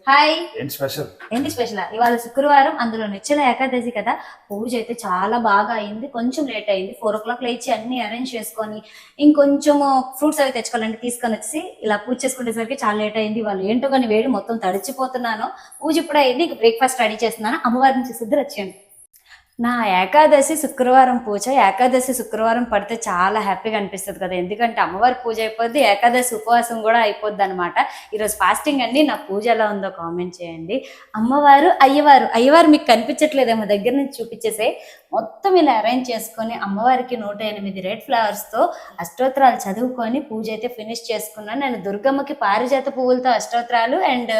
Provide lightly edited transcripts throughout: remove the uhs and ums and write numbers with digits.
Hi. ఏంటి special? ఏంటి special? ఇవాళ శుక్రవారం, అందులో నిచ్చెన ఏకాదశి కదా. పూజ అయితే చాలా బాగా అయింది. కొంచెం లేట్ అయింది. 4 o'clock లేచి అన్ని అరేంజ్ చేసుకొని ఇంకొంచెం ఫ్రూట్స్ అవి తెచ్చుకోవాలంటే తీసుకొని వచ్చి ఇలా పూజ చేసుకునేసరికి చాలా లేట్ అయింది. వాళ్ళు ఏంటో కానీ వేడి మొత్తం తడిచిపోతున్నాను. పూజ ఇప్పుడు అయింది. బ్రేక్ఫాస్ట్ రెడీ చేస్తున్నాను. అమ్మవారిని చూసి ఇద్దరు వచ్చేయండి. నా ఏకాదశి శుక్రవారం పూజ. ఏకాదశి శుక్రవారం పడితే చాలా హ్యాపీగా అనిపిస్తుంది కదా, ఎందుకంటే అమ్మవారి పూజ అయిపోద్ది, ఏకాదశి ఉపవాసం కూడా అయిపోద్ది అనమాట. ఈరోజు ఫాస్టింగ్ అండి. నా పూజ ఎలా ఉందో కామెంట్ చేయండి. అమ్మవారు అయ్యవారు మీకు కనిపించట్లేదేమో, దగ్గర నుంచి చూపించేసే. మొత్తం ఇలా అరేంజ్ చేసుకొని అమ్మవారికి 108 రెడ్ ఫ్లవర్స్తో అష్టోత్తరాలు చదువుకొని పూజ అయితే ఫినిష్ చేసుకున్నాను. నేను దుర్గమ్మకి పారిజాత పువ్వులతో అష్టోత్తరాలు అండ్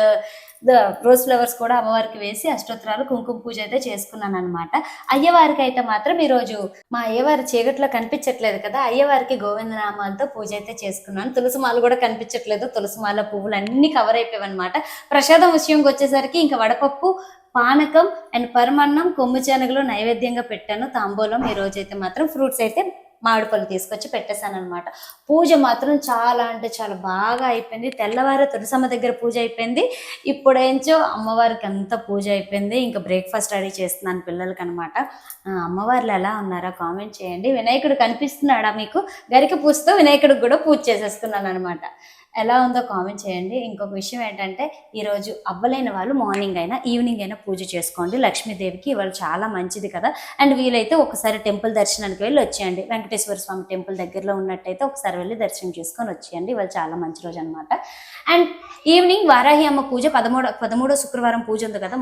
రోజ్ ఫ్లవర్స్ కూడా అమ్మవారికి వేసి అష్టోత్తరాలు కుంకుమ పూజ అయితే చేసుకున్నాను అనమాట. అయ్యవారికి అయితే మాత్రం ఈరోజు మా అయ్యవారి చీకట్లో కనిపించట్లేదు కదా, అయ్యవారికి గోవిందనామాలతో పూజ అయితే చేసుకున్నాను. తులసిమాల కూడా కనిపించట్లేదు, తులసిమాల పువ్వులు అన్ని కవర్ అయిపోయాయి అనమాట. ప్రసాదం విషయంకి వచ్చేసరికి ఇంకా వడపప్పు, పానకం అండ్ పరమాన్నం, కొమ్ము శనగలు నైవేద్యంగా పెట్టాను. తాంబూలం ఈ రోజు అయితే మాత్రం ఫ్రూట్స్ అయితే మామిడి పళ్ళు తీసుకొచ్చి పెట్టేశాను అనమాట. పూజ మాత్రం చాలా అంటే చాలా బాగా అయిపోయింది. తెల్లవారు తులసమ్మ దగ్గర పూజ అయిపోయింది. ఇప్పుడేంచో అమ్మవారికి అంతా పూజ అయిపోయింది. ఇంకా బ్రేక్ఫాస్ట్ రెడీ చేస్తున్నాను పిల్లలకి అనమాట. అమ్మవార్లు ఎలా ఉన్నారా కామెంట్ చేయండి. వినాయకుడు కనిపిస్తున్నాడా మీకు? గరిక పూజతో వినాయకుడికి కూడా పూజ చేసేసుకున్నాను అనమాట. ఎలా ఉందో కామెంట్ చేయండి. ఇంకొక విషయం ఏంటంటే, ఈరోజు అవ్వలేని వాళ్ళు మార్నింగ్ అయినా ఈవినింగ్ అయినా పూజ చేసుకోండి. లక్ష్మీదేవికి ఇవాళ చాలా మంచిది కదా. అండ్ వీలైతే ఒకసారి టెంపుల్ దర్శనానికి వెళ్ళి వచ్చేయండి. వెంకటేశ్వర స్వామి టెంపుల్ దగ్గరలో ఉన్నట్టయితే ఒకసారి వెళ్ళి దర్శనం చేసుకొని వచ్చేయండి. ఇవాళ చాలా మంచి రోజు అనమాట. అండ్ ఈవినింగ్ వారాహి అమ్మ పూజ 13వ శుక్రవారం పూజ ఉంది కదా,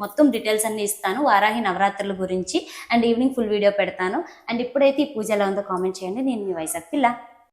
మొత్తం డీటెయిల్స్ అన్ని ఇస్తాను వారాహి నవరాత్రుల గురించి. అండ్ ఈవినింగ్ ఫుల్ వీడియో పెడతాను. అండ్ ఇప్పుడైతే ఈ పూజ ఎలా ఉందో కామెంట్ చేయండి. నేను మీ వైజాగ్ పిల్ల.